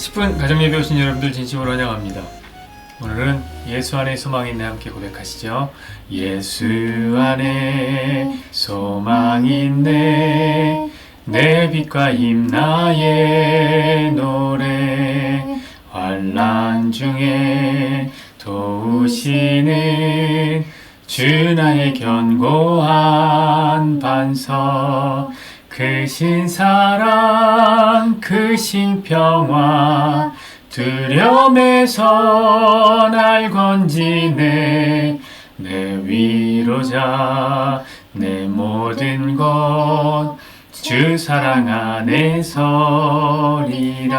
10분 가정예배 오신 여러분들 진심으로 환영합니다. 오늘은 예수 안에 소망이 있네 함께 고백하시죠. 예수 안에 소망이 있네 내 빛과 힘 나의 노래 환난 중에 도우시는 주 나의 견고한 반석 크신 사랑 크신 평화 두려움에서 날 건지네 내 위로자 내 모든 것 주 사랑 안에 서리라.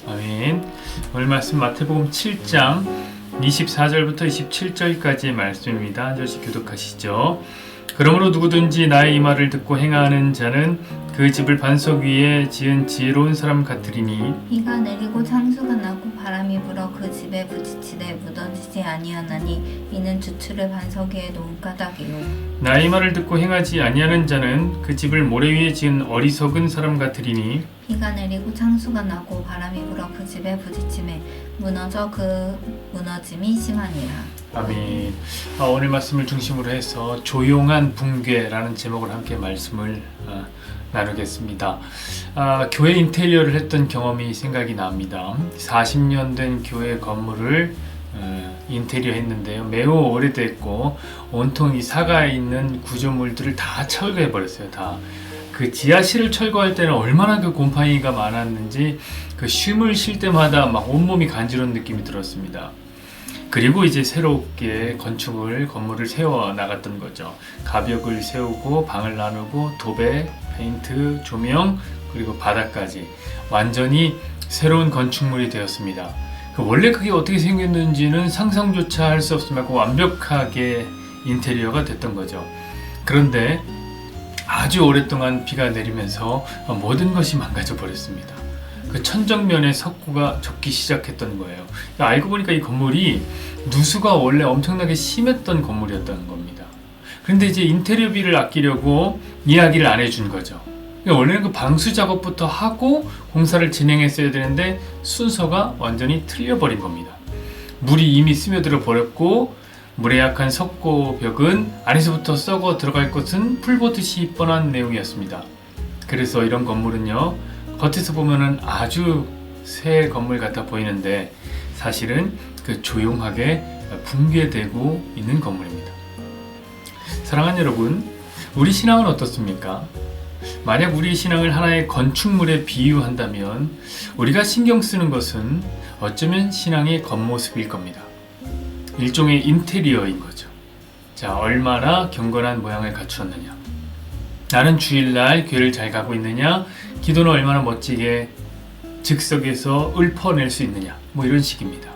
아멘. 오늘 말씀 마태복음 7장 24절부터 27절까지의 말씀입니다. 한 절씩 교독하시죠. 그러므로 누구든지 나의 이 말을 듣고 행하는 자는 그 집을 반석 위에 지은 지혜로운 사람 같으리니 비가 내리고 창수가 나고 바람이 불어 그 집에 부딪히되 무너지지 아니하나니 이는 주추를 반석 위에 놓은 까닭이요. 나의 말을 듣고 행하지 아니하는 자는 그 집을 모래 위에 지은 어리석은 사람 같으리니 비가 내리고 창수가 나고 바람이 불어 그 집에 부딪히매 무너져 그 무너짐이 심하니라. 아멘. 오늘 말씀을 중심으로 해서 조용한 붕괴라는 제목으로 함께 말씀을 나누겠습니다. 교회 인테리어를 했던 경험이 생각이 납니다. 40년 된 교회 건물을 인테리어 했는데요. 매우 오래됐고 온통 이 사가에 있는 구조물들을 다 철거해 버렸어요. 다. 그 지하실을 철거할 때는 얼마나 그 곰팡이가 많았는지 그 쉼을 쉴 때마다 막 온몸이 간지러운 느낌이 들었습니다. 그리고 이제 새롭게 건물을 세워 나갔던 거죠. 가벽을 세우고 방을 나누고 도배, 페인트, 조명, 그리고 바닥까지 완전히 새로운 건축물이 되었습니다. 원래 그게 어떻게 생겼는지는 상상조차 할 수 없을 만큼 완벽하게 인테리어가 됐던 거죠. 그런데 아주 오랫동안 비가 내리면서 모든 것이 망가져 버렸습니다. 그 천정면에 석고가 젖기 시작했던 거예요. 알고 보니까 이 건물이 누수가 원래 엄청나게 심했던 건물이었다는 겁니다. 그런데 이제 인테리어비를 아끼려고 이야기를 안 해준 거죠. 원래는 그 방수 작업부터 하고 공사를 진행했어야 되는데 순서가 완전히 틀려버린 겁니다. 물이 이미 스며들어 버렸고 물에 약한 석고 벽은 안에서부터 썩어 들어갈 것은 풀보듯이 뻔한 내용이었습니다. 그래서 이런 건물은요, 겉에서 보면은 아주 새 건물 같아 보이는데 사실은 그 조용하게 붕괴되고 있는 건물입니다. 사랑하는 여러분, 우리 신앙은 어떻습니까? 만약 우리 신앙을 하나의 건축물에 비유한다면 우리가 신경 쓰는 것은 어쩌면 신앙의 겉모습일 겁니다. 일종의 인테리어인 거죠. 자, 얼마나 경건한 모양을 갖추었느냐, 나는 주일날 교회를 잘 가고 있느냐, 기도는 얼마나 멋지게 즉석에서 읊어낼 수 있느냐, 뭐 이런 식입니다.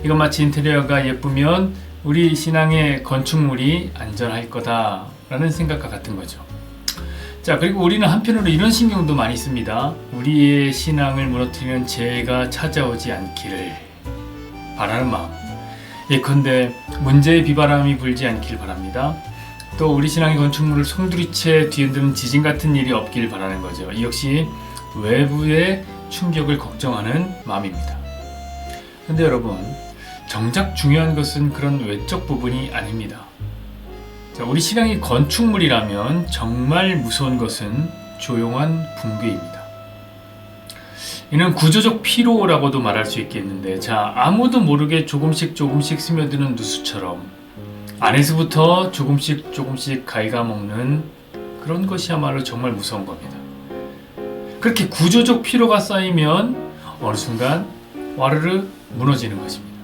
이건 마치 인테리어가 예쁘면 우리 신앙의 건축물이 안전할 거다라는 생각과 같은 거죠. 자, 그리고 우리는 한편으로 이런 신경도 많이 씁니다. 우리의 신앙을 무너뜨리는 재해가 찾아오지 않기를 바라는 마음. 예컨대 문제의 비바람이 불지 않길 바랍니다. 또 우리 신앙의 건축물을 송두리째 뒤흔드는 지진 같은 일이 없길 바라는 거죠. 이 역시 외부의 충격을 걱정하는 마음입니다. 그런데 여러분, 정작 중요한 것은 그런 외적 부분이 아닙니다. 자, 우리 신앙이 건축물이라면 정말 무서운 것은 조용한 붕괴입니다. 이는 구조적 피로라고도 말할 수 있겠는데, 자, 아무도 모르게 조금씩 스며드는 누수처럼 안에서부터 조금씩 갉아먹는 그런 것이야말로 정말 무서운 겁니다. 그렇게 구조적 피로가 쌓이면 어느 순간 와르르 무너지는 것입니다.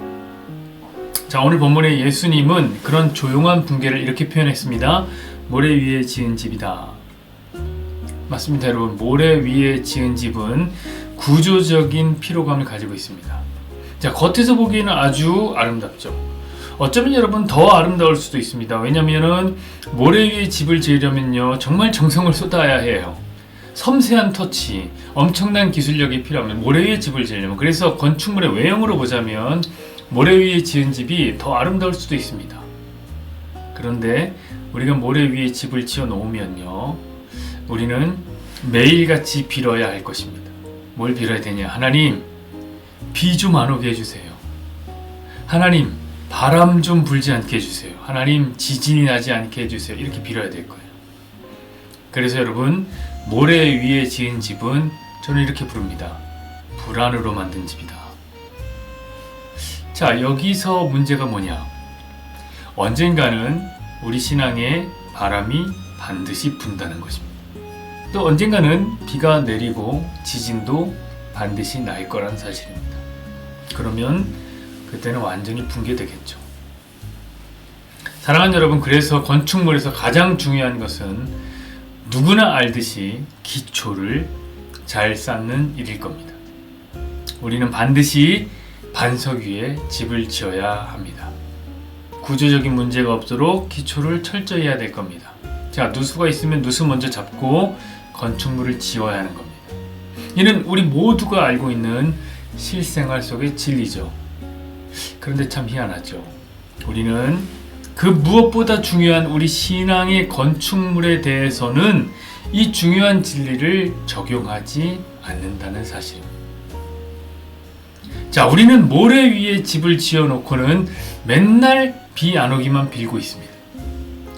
자, 오늘 본문의 예수님은 그런 조용한 붕괴를 이렇게 표현했습니다. 모래 위에 지은 집이다. 맞습니다, 여러분. 모래 위에 지은 집은 구조적인 피로감을 가지고 있습니다. 자, 겉에서 보기에는 아주 아름답죠. 어쩌면 여러분 더 아름다울 수도 있습니다. 왜냐면은 모래 위에 집을 지으려면요, 정말 정성을 쏟아야 해요. 섬세한 터치, 엄청난 기술력이 필요합니다. 모래 위에 집을 지으려면. 그래서 건축물의 외형으로 보자면 모래 위에 지은 집이 더 아름다울 수도 있습니다. 그런데 우리가 모래 위에 집을 지어 놓으면요, 우리는 매일같이 빌어야 할 것입니다. 뭘 빌어야 되냐? 하나님, 비 좀 안 오게 해주세요. 하나님, 바람 좀 불지 않게 해주세요. 하나님, 지진이 나지 않게 해주세요. 이렇게 빌어야 될 거예요. 그래서 여러분, 모래 위에 지은 집은 저는 이렇게 부릅니다. 불안으로 만든 집이다. 자, 여기서 문제가 뭐냐? 언젠가는 우리 신앙에 바람이 반드시 분다는 것입니다. 또 언젠가는 비가 내리고 지진도 반드시 날 거란 사실입니다. 그러면 그때는 완전히 붕괴되겠죠. 사랑하는 여러분, 그래서 건축물에서 가장 중요한 것은 누구나 알듯이 기초를 잘 쌓는 일일 겁니다. 우리는 반드시 반석 위에 집을 지어야 합니다. 구조적인 문제가 없도록 기초를 철저히 해야 될 겁니다. 자, 누수가 있으면 누수 먼저 잡고 건축물을 지어야 하는 겁니다. 이는 우리 모두가 알고 있는 실생활 속의 진리죠. 그런데 참 희한하죠. 우리는 그 무엇보다 중요한 우리 신앙의 건축물에 대해서는 이 중요한 진리를 적용하지 않는다는 사실입니다. 자, 우리는 모래 위에 집을 지어놓고는 맨날 비 안 오기만 빌고 있습니다.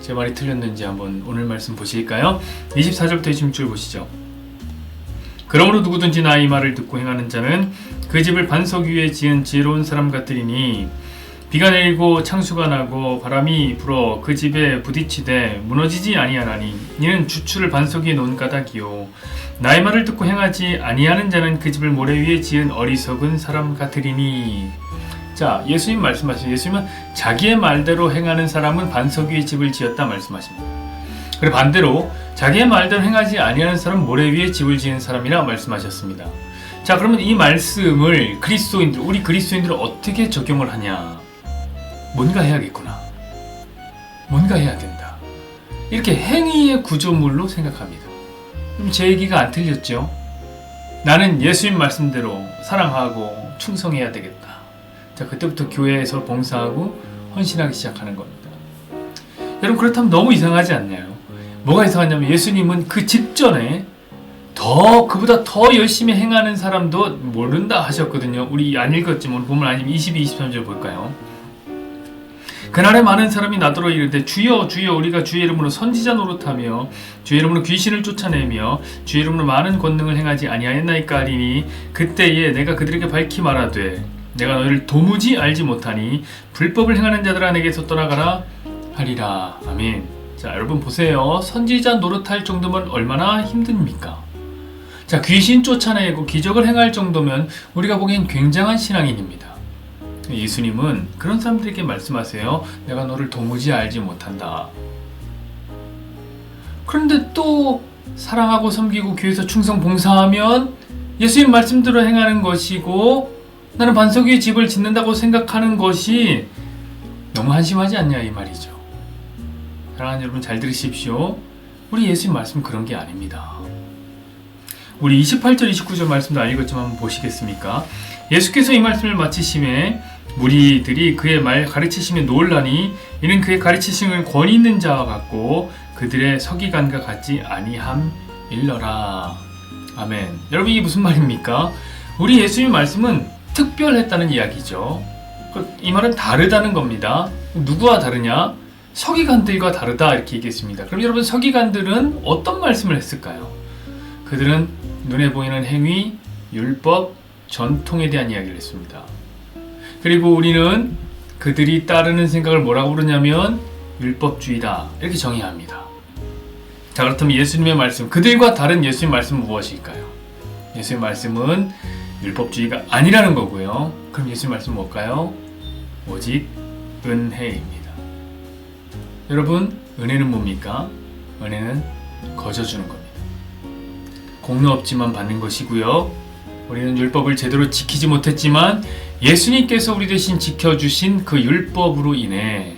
제 말이 틀렸는지 한번 오늘 말씀 보실까요? 24절부터 26절 보시죠. 그러므로 누구든지 나의 말을 듣고 행하는 자는 그 집을 반석 위에 지은 지혜로운 사람 같으리니 비가 내리고 창수가 나고 바람이 불어 그 집에 부딪히되 무너지지 아니하나니 이는 주추를 반석 위에 놓은 까닭이요 나의 말을 듣고 행하지 아니하는 자는 그 집을 모래 위에 지은 어리석은 사람 같으리니. 자, 예수님 말씀하시죠. 예수님은 자기의 말대로 행하는 사람은 반석 위에 집을 지었다 말씀하십니다. 그리고 반대로 자기의 말대로 행하지 아니하는 사람은 모래 위에 집을 지은 사람이라 말씀하셨습니다. 자, 그러면 이 말씀을 우리 그리스도인들은 어떻게 적용을 하냐? 뭔가 해야겠구나. 뭔가 해야 된다. 이렇게 행위의 구조물로 생각합니다. 그럼 제 얘기가 안 틀렸죠? 나는 예수님 말씀대로 사랑하고 충성해야 되겠다. 자, 그때부터 교회에서 봉사하고 헌신하기 시작하는 겁니다. 여러분, 그렇다면 너무 이상하지 않나요? 뭐가 이상하냐면 예수님은 그 직전에 그보다 더 열심히 행하는 사람도 모른다 하셨거든요. 우리 안 읽었지만 보면 아니면 22, 23절 볼까요? 그날에 많은 사람이 나더러 이르되 주여 주여 우리가 주의 이름으로 선지자 노릇하며 주의 이름으로 귀신을 쫓아내며 주의 이름으로 많은 권능을 행하지 아니하였나이까 하리니 그때에 내가 그들에게 밝히 말하되 내가 너희를 도무지 알지 못하니 불법을 행하는 자들아 내게서 떠나가라 하리라. 아멘. 자, 여러분 보세요. 선지자 노릇할 정도면 얼마나 힘듭니까? 자, 귀신 쫓아내고 기적을 행할 정도면 우리가 보기엔 굉장한 신앙인입니다. 예수님은 그런 사람들에게 말씀하세요. 내가 너를 도무지 알지 못한다. 그런데 또 사랑하고 섬기고 교회에서 충성 봉사하면 예수님 말씀대로 행하는 것이고 나는 반석 위에 집을 짓는다고 생각하는 것이 너무 한심하지 않냐 이 말이죠. 사랑하는 여러분, 잘 들으십시오. 우리 예수님 말씀 그런 게 아닙니다. 우리 28절 29절 말씀도 안 읽었지만 한번 보시겠습니까? 예수께서 이 말씀을 마치심에 무리들이 그의 말 가르치심에 놀라니 이는 그의 가르치심을 권위 있는 자와 같고 그들의 서기관과 같지 아니함일러라. 아멘. 여러분, 이게 무슨 말입니까? 우리 예수님 말씀은 특별했다는 이야기죠. 이 말은 다르다는 겁니다. 누구와 다르냐? 서기관들과 다르다 이렇게 얘기했습니다. 그럼 여러분, 서기관들은 어떤 말씀을 했을까요? 그들은 눈에 보이는 행위, 율법, 전통에 대한 이야기를 했습니다. 그리고 우리는 그들이 따르는 생각을 뭐라고 부르냐면 율법주의다 이렇게 정의합니다. 자, 그렇다면 예수님의 말씀, 그들과 다른 예수님 말씀은 무엇일까요? 예수님 말씀은 율법주의가 아니라는 거고요. 그럼 예수님 말씀은 뭘까요? 오직 은혜입니다. 여러분, 은혜는 뭡니까? 은혜는 거저주는 겁니다. 공로 없지만 받는 것이고요. 우리는 율법을 제대로 지키지 못했지만 예수님께서 우리 대신 지켜주신 그 율법으로 인해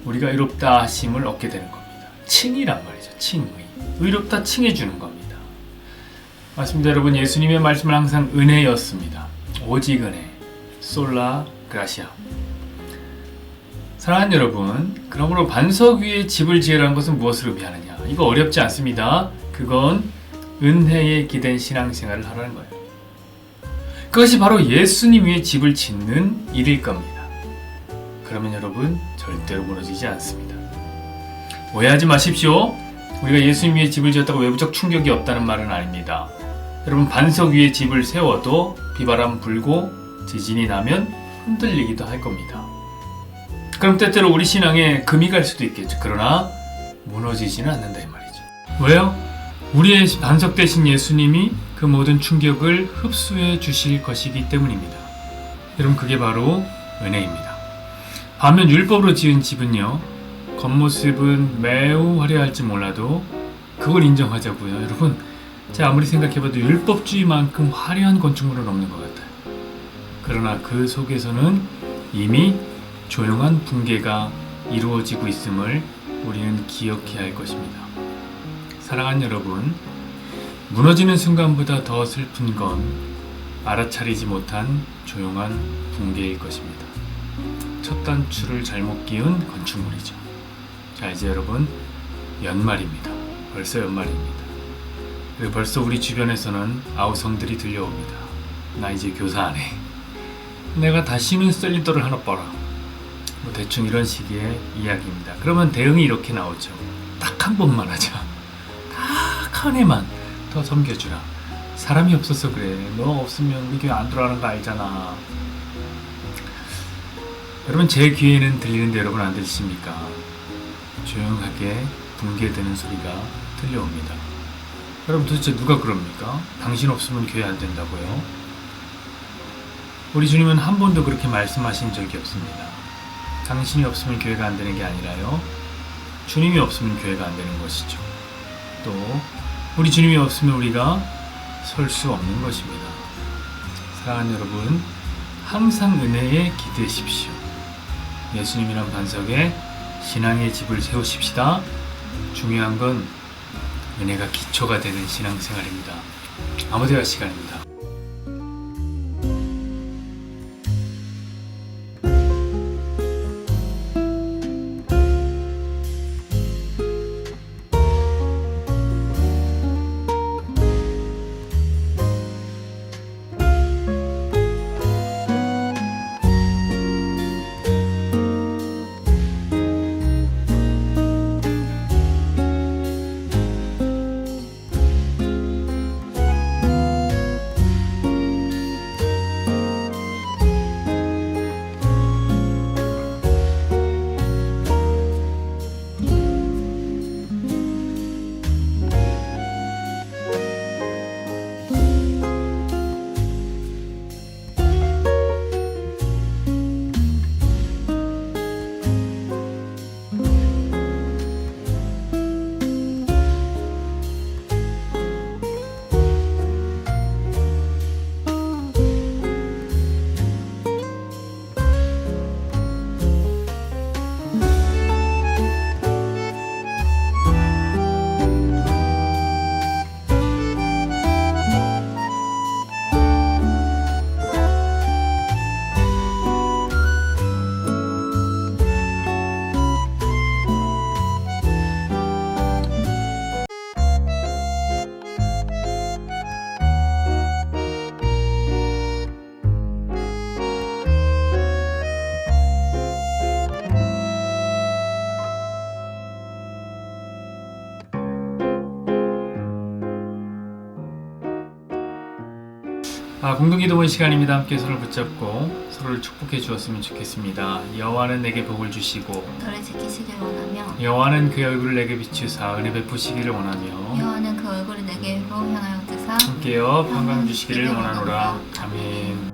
우리가 의롭다 하심을 얻게 되는 겁니다. 칭이란 말이죠. 칭의. 의롭다 칭해주는 겁니다. 맞습니다. 여러분, 예수님의 말씀은 항상 은혜였습니다. 오직 은혜. 솔라 그라시아. 사랑하는 여러분, 그러므로 반석 위에 집을 지으라는 것은 무엇을 의미하느냐? 이거 어렵지 않습니다. 그건 은혜에 기댄 신앙생활을 하라는 거예요. 그것이 바로 예수님 위에 집을 짓는 일일 겁니다. 그러면 여러분 절대로 무너지지 않습니다. 오해하지 마십시오. 우리가 예수님 위에 집을 지었다고 외부적 충격이 없다는 말은 아닙니다. 여러분 반석 위에 집을 세워도 비바람 불고 지진이 나면 흔들리기도 할 겁니다. 그럼 때때로 우리 신앙에 금이 갈 수도 있겠죠. 그러나 무너지지는 않는다 이 말이죠. 왜요? 우리의 반석 되신 예수님이 그 모든 충격을 흡수해 주실 것이기 때문입니다. 여러분 그게 바로 은혜입니다. 반면 율법으로 지은 집은요, 겉모습은 매우 화려할지 몰라도 그걸 인정하자고요. 여러분 제가 아무리 생각해봐도 율법주의만큼 화려한 건축물은 없는 것 같아요. 그러나 그 속에서는 이미 조용한 붕괴가 이루어지고 있음을 우리는 기억해야 할 것입니다. 사랑하는 여러분, 무너지는 순간보다 더 슬픈 건 알아차리지 못한 조용한 붕괴일 것입니다. 첫 단추를 잘못 끼운 건축물이죠. 자, 이제 여러분 연말입니다. 벌써 연말입니다. 그리고 벌써 우리 주변에서는 아우성들이 들려옵니다. 나 이제 교사 안 해. 내가 다시는 셀리더를 하나 봐라. 뭐 대충 이런 식의 이야기입니다. 그러면 대응이 이렇게 나오죠. 딱 한 번만 하자. 딱 한 해만 더 섬겨주라. 사람이 없어서 그래. 너 없으면 우리 교회 안 들어가는 거 알잖아. 여러분 제 귀에는 들리는데 여러분 안 들리십니까? 조용하게 붕괴되는 소리가 들려옵니다. 여러분 도대체 누가 그럽니까? 당신 없으면 교회 안 된다고요? 우리 주님은 한 번도 그렇게 말씀하신 적이 없습니다. 당신이 없으면 교회가 안 되는 게 아니라요, 주님이 없으면 교회가 안 되는 것이죠. 또 우리 주님이 없으면 우리가 설 수 없는 것입니다. 사랑하는 여러분, 항상 은혜에 기대십시오. 예수님이란 반석에 신앙의 집을 세우십시다. 중요한 건 은혜가 기초가 되는 신앙생활입니다. 아무데나 시간입니다. 공동기도원 시간입니다. 함께 손을 붙잡고 서로를 축복해 주었으면 좋겠습니다. 여호와는 내게 복을 주시고 저를 지키시길 원하며 여호와는 그의 얼굴을 내게 비추사 은혜 베푸시기를 원하며 여호와는 그 얼굴을 내게 향하여 드사 함께여 평강 주시기를 원하노라. 아멘.